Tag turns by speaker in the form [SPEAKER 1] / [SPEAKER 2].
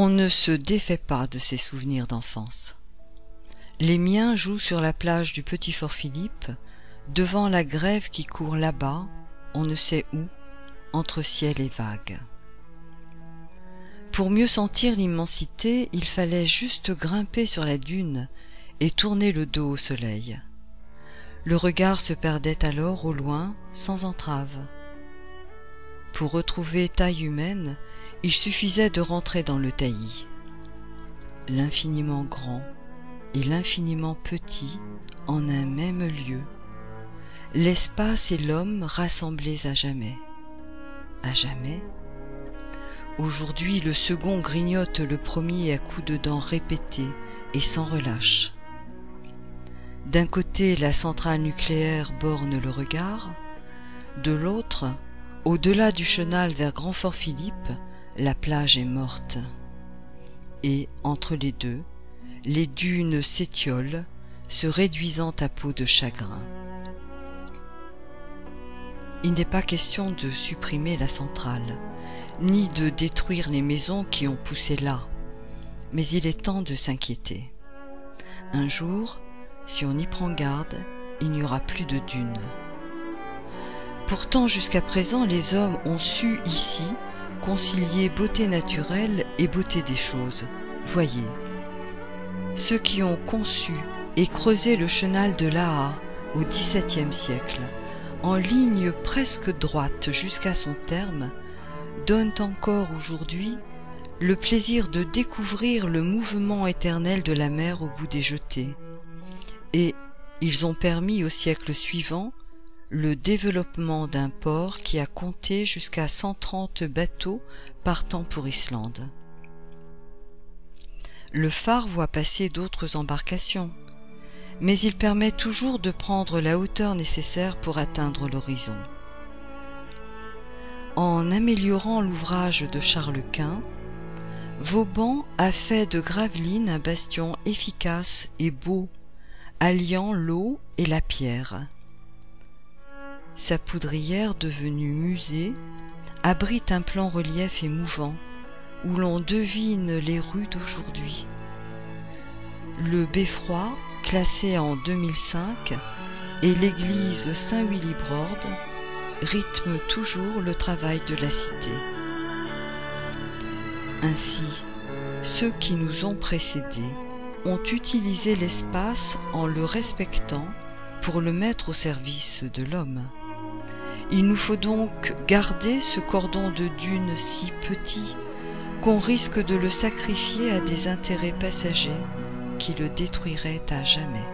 [SPEAKER 1] On ne se défait pas de ses souvenirs d'enfance. Les miens jouent sur la plage du Petit Fort-Philippe, devant la grève qui court là-bas, on ne sait où, entre ciel et vagues. Pour mieux sentir l'immensité, il fallait juste grimper sur la dune et tourner le dos au soleil. Le regard se perdait alors au loin, sans entrave. Pour retrouver taille humaine, il suffisait de rentrer dans le taillis. L'infiniment grand et l'infiniment petit en un même lieu, l'espace et l'homme rassemblés à jamais. À jamais? Aujourd'hui, le second grignote le premier à coups de dents répétés et sans relâche. D'un côté, la centrale nucléaire borne le regard, de l'autre, au-delà du chenal vers Grand Fort-Philippe, la plage est morte. Et, entre les deux, les dunes s'étiolent, se réduisant à peau de chagrin. Il n'est pas question de supprimer la centrale, ni de détruire les maisons qui ont poussé là, mais il est temps de s'inquiéter. Un jour, si on y prend garde, il n'y aura plus de dunes. Pourtant, jusqu'à présent, les hommes ont su ici concilier beauté naturelle et beauté des choses. Voyez, ceux qui ont conçu et creusé le chenal de l'Aa au XVIIe siècle, en ligne presque droite jusqu'à son terme, donnent encore aujourd'hui le plaisir de découvrir le mouvement éternel de la mer au bout des jetées. Et ils ont permis au siècle suivant le développement d'un port qui a compté jusqu'à 130 bateaux partant pour Islande. Le phare voit passer d'autres embarcations, mais il permet toujours de prendre la hauteur nécessaire pour atteindre l'horizon. En améliorant l'ouvrage de Charles Quint, Vauban a fait de Gravelines un bastion efficace et beau, alliant l'eau et la pierre. Sa poudrière, devenue musée, abrite un plan relief émouvant où l'on devine les rues d'aujourd'hui. Le beffroi, classé en 2005, et l'église Saint-Willibrord rythment toujours le travail de la cité. Ainsi, ceux qui nous ont précédés ont utilisé l'espace en le respectant pour le mettre au service de l'homme. Il nous faut donc garder ce cordon de dunes si petit qu'on risque de le sacrifier à des intérêts passagers qui le détruiraient à jamais.